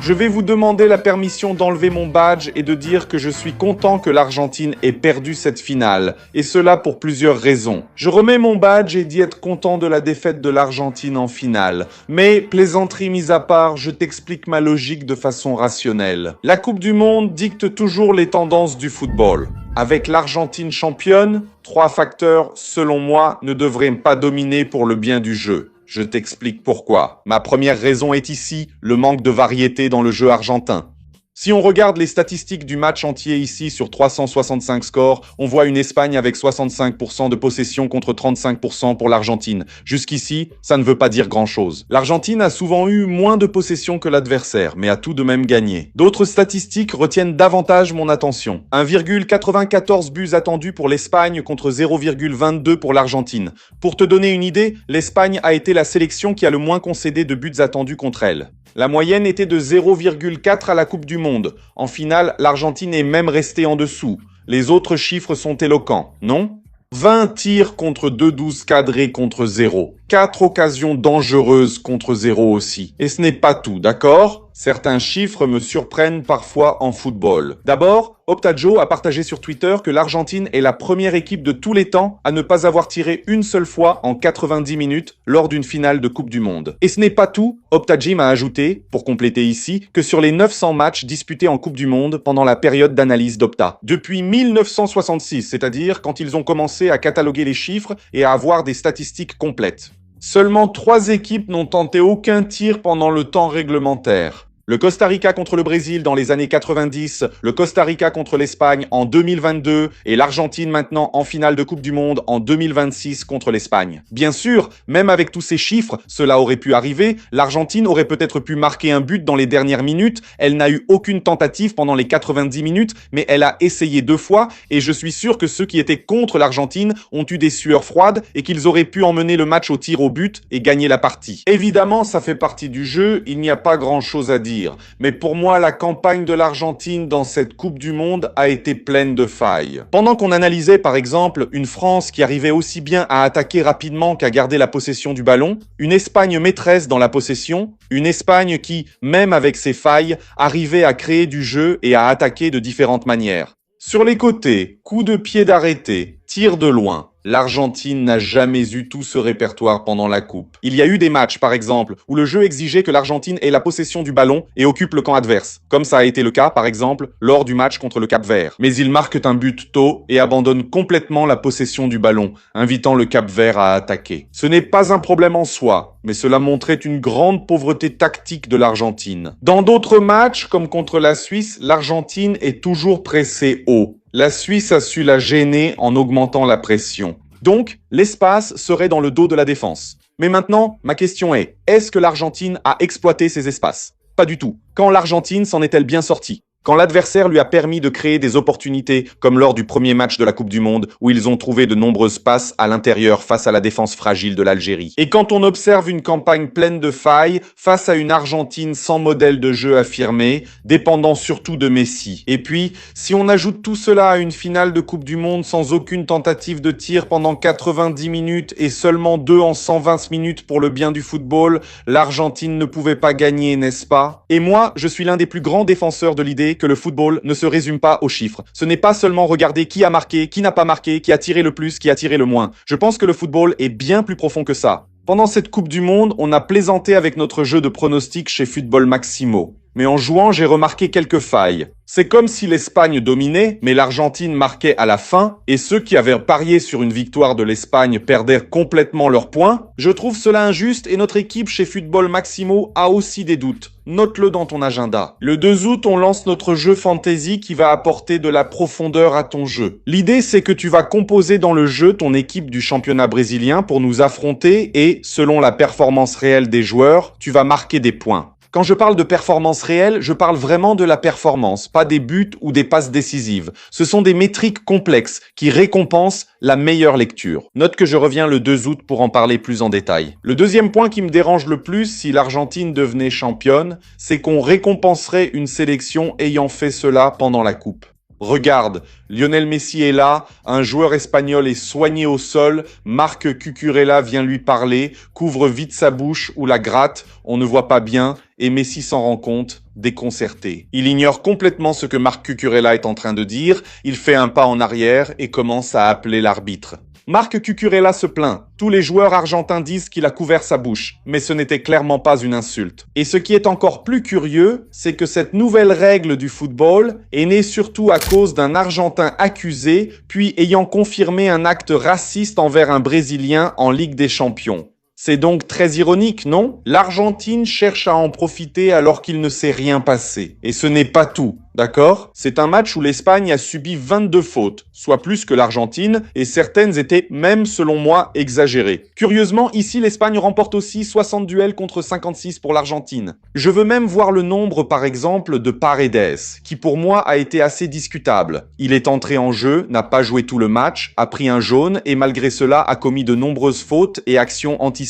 Je vais vous demander la permission d'enlever mon badge et de dire que je suis content que l'Argentine ait perdu cette finale, et cela pour plusieurs raisons. Je remets mon badge et dis être content de la défaite de l'Argentine en finale, mais plaisanterie mise à part, je t'explique ma logique de façon rationnelle. La Coupe du Monde dicte toujours les tendances du football. Avec l'Argentine championne, 3 facteurs, selon moi, ne devraient pas dominer pour le bien du jeu. Je t'explique pourquoi. Ma première raison est ici, le manque de variété dans le jeu argentin. Si on regarde les statistiques du match entier ici sur 365 scores, on voit une Espagne avec 65% de possession contre 35% pour l'Argentine. Jusqu'ici, ça ne veut pas dire grand-chose. L'Argentine a souvent eu moins de possession que l'adversaire, mais a tout de même gagné. D'autres statistiques retiennent davantage mon attention. 1,94 buts attendus pour l'Espagne contre 0,22 pour l'Argentine. Pour te donner une idée, l'Espagne a été la sélection qui a le moins concédé de buts attendus contre elle. La moyenne était de 0,4 à la Coupe du Monde. En finale, l'Argentine est même restée en dessous. Les autres chiffres sont éloquents, non ? 20 tirs contre 2-12 cadrés contre 0. 4 occasions dangereuses contre 0 aussi. Et ce n'est pas tout, d'accord ? Certains chiffres me surprennent parfois en football. D'abord, Optajo a partagé sur Twitter que l'Argentine est la première équipe de tous les temps à ne pas avoir tiré une seule fois en 90 minutes lors d'une finale de Coupe du Monde. Et ce n'est pas tout, Optajim a ajouté, pour compléter ici, que sur les 900 matchs disputés en Coupe du Monde pendant la période d'analyse d'Opta. Depuis 1966, c'est-à-dire quand ils ont commencé à cataloguer les chiffres et à avoir des statistiques complètes. Seulement 3 équipes n'ont tenté aucun tir pendant le temps réglementaire. Le Costa Rica contre le Brésil dans les années 90, le Costa Rica contre l'Espagne en 2022 et l'Argentine maintenant en finale de Coupe du Monde en 2026 contre l'Espagne. Bien sûr, même avec tous ces chiffres, cela aurait pu arriver, l'Argentine aurait peut-être pu marquer un but dans les dernières minutes, elle n'a eu aucune tentative pendant les 90 minutes, mais elle a essayé 2 fois et je suis sûr que ceux qui étaient contre l'Argentine ont eu des sueurs froides et qu'ils auraient pu emmener le match au tir au but et gagner la partie. Évidemment, ça fait partie du jeu, il n'y a pas grand-chose à dire. Mais pour moi, la campagne de l'Argentine dans cette Coupe du Monde a été pleine de failles. Pendant qu'on analysait par exemple une France qui arrivait aussi bien à attaquer rapidement qu'à garder la possession du ballon, une Espagne maîtresse dans la possession, une Espagne qui, même avec ses failles, arrivait à créer du jeu et à attaquer de différentes manières. Sur les côtés, coups de pied d'arrêté, tirs de loin. L'Argentine n'a jamais eu tout ce répertoire pendant la Coupe. Il y a eu des matchs, par exemple, où le jeu exigeait que l'Argentine ait la possession du ballon et occupe le camp adverse, comme ça a été le cas, par exemple, lors du match contre le Cap-Vert. Mais ils marquent un but tôt et abandonnent complètement la possession du ballon, invitant le Cap-Vert à attaquer. Ce n'est pas un problème en soi, mais cela montrait une grande pauvreté tactique de l'Argentine. Dans d'autres matchs, comme contre la Suisse, l'Argentine est toujours pressée haut. La Suisse a su la gêner en augmentant la pression. Donc, l'espace serait dans le dos de la défense. Mais maintenant, ma question est-ce que l'Argentine a exploité ces espaces ? Pas du tout. Quand l'Argentine s'en est-elle bien sortie ? Quand l'adversaire lui a permis de créer des opportunités, comme lors du premier match de la Coupe du Monde, où ils ont trouvé de nombreuses passes à l'intérieur face à la défense fragile de l'Algérie. Et quand on observe une campagne pleine de failles, face à une Argentine sans modèle de jeu affirmé, dépendant surtout de Messi. Et puis, si on ajoute tout cela à une finale de Coupe du Monde sans aucune tentative de tir pendant 90 minutes et seulement 2 en 120 minutes pour le bien du football, l'Argentine ne pouvait pas gagner, n'est-ce pas ? Et moi, je suis l'un des plus grands défenseurs de l'idée que le football ne se résume pas aux chiffres. Ce n'est pas seulement regarder qui a marqué, qui n'a pas marqué, qui a tiré le plus, qui a tiré le moins. Je pense que le football est bien plus profond que ça. Pendant cette Coupe du Monde, on a plaisanté avec notre jeu de pronostics chez Football Maximo. Mais en jouant, j'ai remarqué quelques failles. C'est comme si l'Espagne dominait, mais l'Argentine marquait à la fin, et ceux qui avaient parié sur une victoire de l'Espagne perdaient complètement leurs points. Je trouve cela injuste et notre équipe chez Football Maximo a aussi des doutes. Note-le dans ton agenda. Le 2 août, on lance notre jeu fantasy qui va apporter de la profondeur à ton jeu. L'idée, c'est que tu vas composer dans le jeu ton équipe du championnat brésilien pour nous affronter et, selon la performance réelle des joueurs, tu vas marquer des points. Quand je parle de performance réelle, je parle vraiment de la performance, pas des buts ou des passes décisives. Ce sont des métriques complexes qui récompensent la meilleure lecture. Note que je reviens le 2 août pour en parler plus en détail. Le deuxième point qui me dérange le plus si l'Argentine devenait championne, c'est qu'on récompenserait une sélection ayant fait cela pendant la coupe. Regarde, Lionel Messi est là, un joueur espagnol est soigné au sol, Marc Cucurella vient lui parler, couvre vite sa bouche ou la gratte, on ne voit pas bien, et Messi s'en rend compte, déconcerté. Il ignore complètement ce que Marc Cucurella est en train de dire, il fait un pas en arrière et commence à appeler l'arbitre. Marc Cucurella se plaint. Tous les joueurs argentins disent qu'il a couvert sa bouche, mais ce n'était clairement pas une insulte. Et ce qui est encore plus curieux, c'est que cette nouvelle règle du football est née surtout à cause d'un Argentin accusé, puis ayant confirmé un acte raciste envers un Brésilien en Ligue des Champions. C'est donc très ironique, non? L'Argentine cherche à en profiter alors qu'il ne s'est rien passé. Et ce n'est pas tout, d'accord? C'est un match où l'Espagne a subi 22 fautes, soit plus que l'Argentine, et certaines étaient même, selon moi, exagérées. Curieusement, ici, l'Espagne remporte aussi 60 duels contre 56 pour l'Argentine. Je veux même voir le nombre, par exemple, de Paredes, qui pour moi a été assez discutable. Il est entré en jeu, n'a pas joué tout le match, a pris un jaune, et malgré cela a commis de nombreuses fautes et actions antisportives.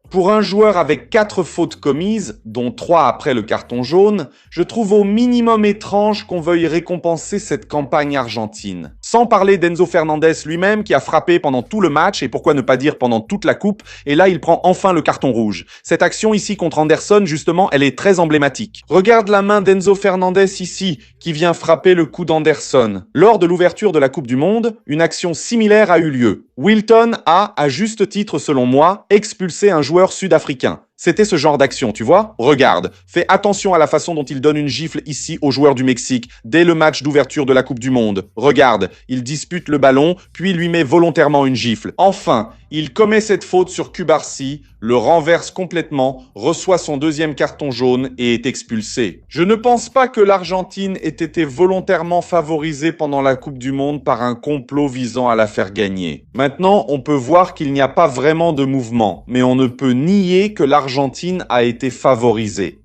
Pour un joueur avec 4 fautes commises, dont 3 après le carton jaune, je trouve au minimum étrange qu'on veuille récompenser cette campagne argentine. Sans parler d'Enzo Fernandez lui-même qui a frappé pendant tout le match et pourquoi ne pas dire pendant toute la coupe, et là il prend enfin le carton rouge. Cette action ici contre Anderson, justement, elle est très emblématique. Regarde la main d'Enzo Fernandez ici, qui vient frapper le coup d'Anderson. Lors de l'ouverture de la Coupe du Monde, une action similaire a eu lieu. Wilton a, à juste titre selon moi, expulsé un joueur sud-africain. C'était ce genre d'action, tu vois? Regarde, fais attention à la façon dont il donne une gifle ici aux joueurs du Mexique, dès le match d'ouverture de la Coupe du Monde. Regarde, il dispute le ballon, puis lui met volontairement une gifle. Enfin, il commet cette faute sur Cubarsi, le renverse complètement, reçoit son deuxième carton jaune et est expulsé. Je ne pense pas que l'Argentine ait été volontairement favorisée pendant la Coupe du Monde par un complot visant à la faire gagner. Maintenant, on peut voir qu'il n'y a pas vraiment de mouvement, mais on ne peut nier que l'Argentine a été favorisée.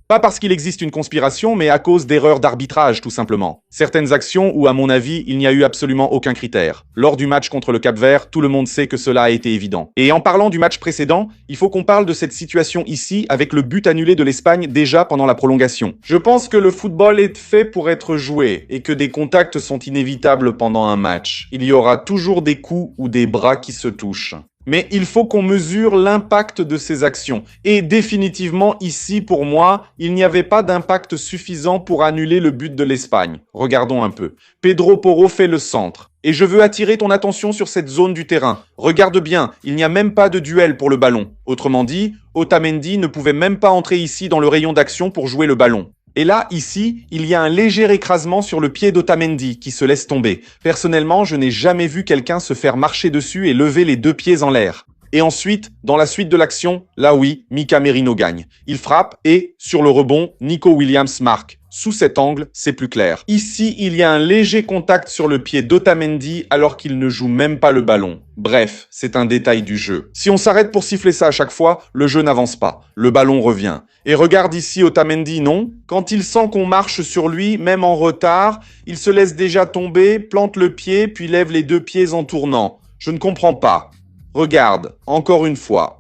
Pas parce qu'il existe une conspiration, mais à cause d'erreurs d'arbitrage, tout simplement. Certaines actions où, à mon avis, il n'y a eu absolument aucun critère. Lors du match contre le Cap-Vert, tout le monde sait que cela a été évident. Et en parlant du match précédent, il faut qu'on parle de cette situation ici, avec le but annulé de l'Espagne déjà pendant la prolongation. Je pense que le football est fait pour être joué, et que des contacts sont inévitables pendant un match. Il y aura toujours des coups ou des bras qui se touchent. Mais il faut qu'on mesure l'impact de ces actions. Et définitivement, ici, pour moi, il n'y avait pas d'impact suffisant pour annuler le but de l'Espagne. Regardons un peu. Pedro Porro fait le centre. Et je veux attirer ton attention sur cette zone du terrain. Regarde bien, il n'y a même pas de duel pour le ballon. Autrement dit, Otamendi ne pouvait même pas entrer ici dans le rayon d'action pour jouer le ballon. Et là, ici, il y a un léger écrasement sur le pied d'Otamendi qui se laisse tomber. Personnellement, je n'ai jamais vu quelqu'un se faire marcher dessus et lever les 2 pieds en l'air. Et ensuite, dans la suite de l'action, là oui, Mika Merino gagne. Il frappe et, sur le rebond, Nico Williams marque. Sous cet angle, c'est plus clair. Ici, il y a un léger contact sur le pied d'Otamendi alors qu'il ne joue même pas le ballon. Bref, c'est un détail du jeu. Si on s'arrête pour siffler ça à chaque fois, le jeu n'avance pas. Le ballon revient. Et regarde ici Otamendi, non? Quand il sent qu'on marche sur lui, même en retard, il se laisse déjà tomber, plante le pied, puis lève les 2 pieds en tournant. Je ne comprends pas. Regarde, encore une fois.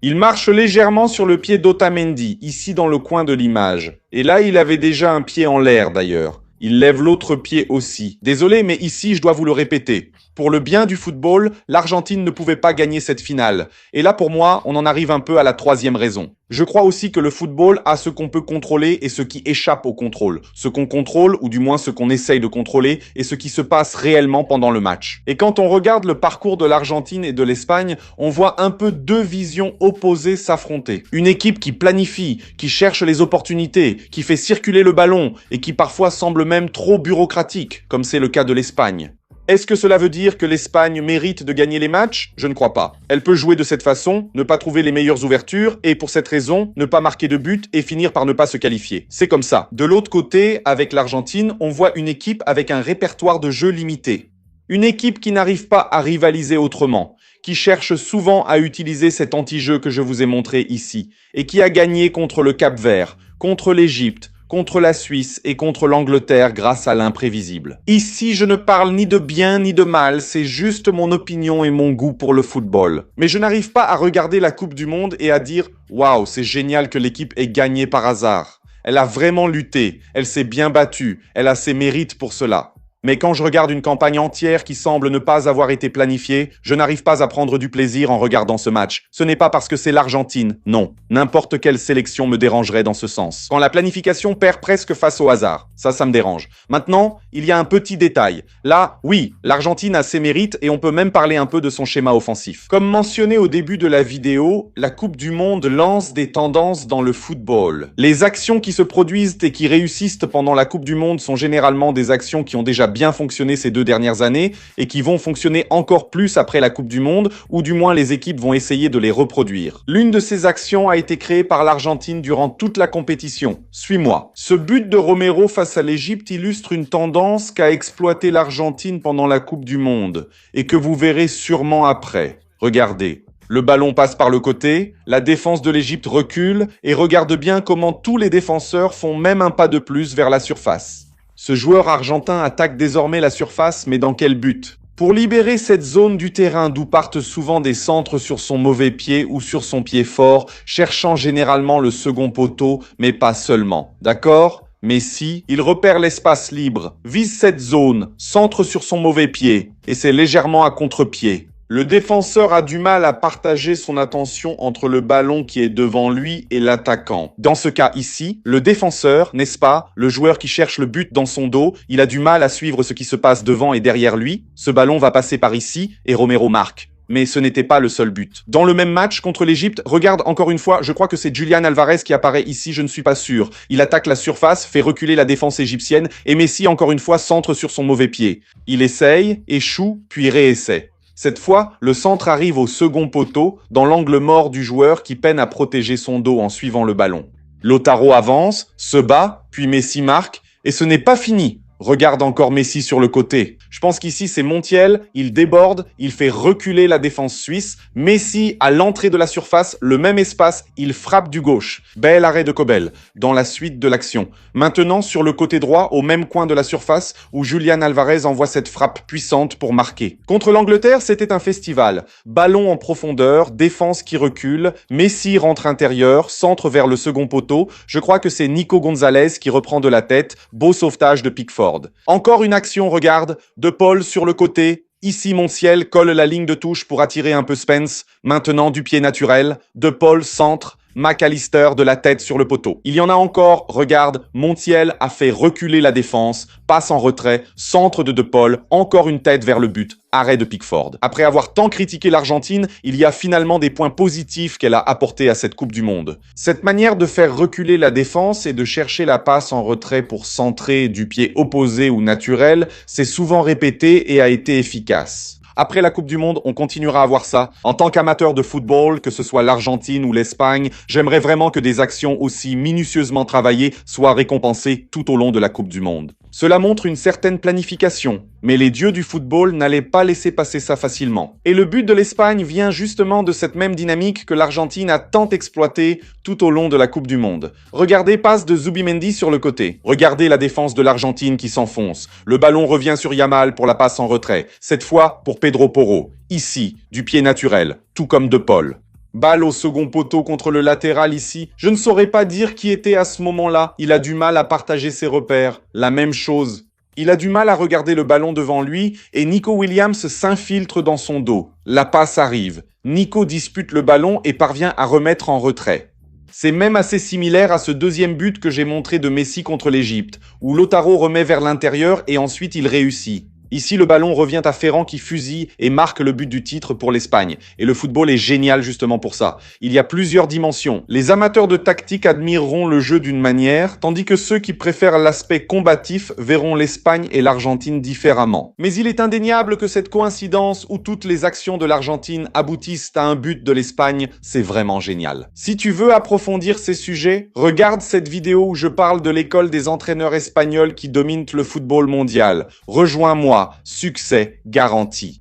Il marche légèrement sur le pied d'Otamendi, ici dans le coin de l'image. Et là, il avait déjà un pied en l'air d'ailleurs. Il lève l'autre pied aussi. Désolé, mais ici, je dois vous le répéter. Pour le bien du football, l'Argentine ne pouvait pas gagner cette finale. Et là, pour moi, on en arrive un peu à la 3e raison. Je crois aussi que le football a ce qu'on peut contrôler et ce qui échappe au contrôle. Ce qu'on contrôle, ou du moins ce qu'on essaye de contrôler, et ce qui se passe réellement pendant le match. Et quand on regarde le parcours de l'Argentine et de l'Espagne, on voit un peu 2 visions opposées s'affronter. Une équipe qui planifie, qui cherche les opportunités, qui fait circuler le ballon, et qui parfois semble même trop bureaucratique, comme c'est le cas de l'Espagne. Est-ce que cela veut dire que l'Espagne mérite de gagner les matchs? Je ne crois pas. Elle peut jouer de cette façon, ne pas trouver les meilleures ouvertures et pour cette raison, ne pas marquer de but et finir par ne pas se qualifier. C'est comme ça. De l'autre côté, avec l'Argentine, on voit une équipe avec un répertoire de jeu limité. Une équipe qui n'arrive pas à rivaliser autrement, qui cherche souvent à utiliser cet anti-jeu que je vous ai montré ici et qui a gagné contre le Cap-Vert, contre l'Égypte, contre la Suisse et contre l'Angleterre grâce à l'imprévisible. Ici, je ne parle ni de bien ni de mal, c'est juste mon opinion et mon goût pour le football. Mais je n'arrive pas à regarder la Coupe du Monde et à dire « Waouh, c'est génial que l'équipe ait gagné par hasard ». Elle a vraiment lutté, elle s'est bien battue, elle a ses mérites pour cela. Mais quand je regarde une campagne entière qui semble ne pas avoir été planifiée, je n'arrive pas à prendre du plaisir en regardant ce match. Ce n'est pas parce que c'est l'Argentine, non. N'importe quelle sélection me dérangerait dans ce sens. Quand la planification perd presque face au hasard, ça me dérange. Maintenant, il y a un petit détail. Là, oui, l'Argentine a ses mérites et on peut même parler un peu de son schéma offensif. Comme mentionné au début de la vidéo, la Coupe du Monde lance des tendances dans le football. Les actions qui se produisent et qui réussissent pendant la Coupe du Monde sont généralement des actions qui ont déjà bien fonctionné ces 2 dernières années et qui vont fonctionner encore plus après la Coupe du Monde, ou du moins les équipes vont essayer de les reproduire. L'une de ces actions a été créée par l'Argentine durant toute la compétition. Suis-moi. Ce but de Romero face à l'Égypte illustre une tendance qu'a exploité l'Argentine pendant la Coupe du Monde et que vous verrez sûrement après. Regardez. Le ballon passe par le côté, la défense de l'Égypte recule et regarde bien comment tous les défenseurs font même un pas de plus vers la surface. Ce joueur argentin attaque désormais la surface, mais dans quel but? Pour libérer cette zone du terrain d'où partent souvent des centres sur son mauvais pied ou sur son pied fort, cherchant généralement le second poteau, mais pas seulement. D'accord? Messi, il repère l'espace libre, vise cette zone, centre sur son mauvais pied, et c'est légèrement à contre-pied. Le défenseur a du mal à partager son attention entre le ballon qui est devant lui et l'attaquant. Dans ce cas ici, le défenseur, n'est-ce pas, le joueur qui cherche le but dans son dos, il a du mal à suivre ce qui se passe devant et derrière lui. Ce ballon va passer par ici et Romero marque. Mais ce n'était pas le seul but. Dans le même match contre l'Égypte, regarde encore une fois, je crois que c'est Julián Álvarez qui apparaît ici, je ne suis pas sûr. Il attaque la surface, fait reculer la défense égyptienne et Messi encore une fois centre sur son mauvais pied. Il essaye, échoue, puis réessaie. Cette fois, le centre arrive au second poteau, dans l'angle mort du joueur qui peine à protéger son dos en suivant le ballon. Lautaro avance, se bat, puis Messi marque, et ce n'est pas fini. Regarde encore Messi sur le côté. Je pense qu'ici c'est Montiel, il déborde, il fait reculer la défense suisse. Messi à l'entrée de la surface, le même espace, il frappe du gauche. Bel arrêt de Kobel, dans la suite de l'action. Maintenant sur le côté droit, au même coin de la surface, où Julián Álvarez envoie cette frappe puissante pour marquer. Contre l'Angleterre, c'était un festival. Ballon en profondeur, défense qui recule, Messi rentre intérieur, centre vers le second poteau. Je crois que c'est Nico Gonzalez qui reprend de la tête, beau sauvetage de Pickford. Encore une action, regarde, De Paul sur le côté. Ici, Montiel colle la ligne de touche pour attirer un peu Spence. Maintenant, du pied naturel. De Paul centre. McAllister de la tête sur le poteau. Il y en a encore, regarde, Montiel a fait reculer la défense, passe en retrait, centre de Paul, encore une tête vers le but, arrêt de Pickford. Après avoir tant critiqué l'Argentine, il y a finalement des points positifs qu'elle a apportés à cette Coupe du Monde. Cette manière de faire reculer la défense et de chercher la passe en retrait pour centrer du pied opposé ou naturel, c'est souvent répété et a été efficace. Après la Coupe du Monde, on continuera à voir ça. En tant qu'amateur de football, que ce soit l'Argentine ou l'Espagne, j'aimerais vraiment que des actions aussi minutieusement travaillées soient récompensées tout au long de la Coupe du Monde. Cela montre une certaine planification, mais les dieux du football n'allaient pas laisser passer ça facilement. Et le but de l'Espagne vient justement de cette même dynamique que l'Argentine a tant exploitée tout au long de la Coupe du Monde. Regardez passe de Zubimendi sur le côté. Regardez la défense de l'Argentine qui s'enfonce. Le ballon revient sur Yamal pour la passe en retrait. Cette fois pour Pedro Porro. Ici, du pied naturel, tout comme De Paul. Balle au second poteau contre le latéral ici. Je ne saurais pas dire qui était à ce moment-là. Il a du mal à partager ses repères. La même chose. Il a du mal à regarder le ballon devant lui et Nico Williams s'infiltre dans son dos. La passe arrive. Nico dispute le ballon et parvient à remettre en retrait. C'est même assez similaire à ce deuxième but que j'ai montré de Messi contre l'Égypte, où Lautaro remet vers l'intérieur et ensuite il réussit. Ici, le ballon revient à Ferran qui fusille et marque le but du titre pour l'Espagne. Et le football est génial justement pour ça. Il y a plusieurs dimensions. Les amateurs de tactique admireront le jeu d'une manière, tandis que ceux qui préfèrent l'aspect combatif verront l'Espagne et l'Argentine différemment. Mais il est indéniable que cette coïncidence où toutes les actions de l'Argentine aboutissent à un but de l'Espagne, c'est vraiment génial. Si tu veux approfondir ces sujets, regarde cette vidéo où je parle de l'école des entraîneurs espagnols qui dominent le football mondial. Rejoins-moi. Succès garanti.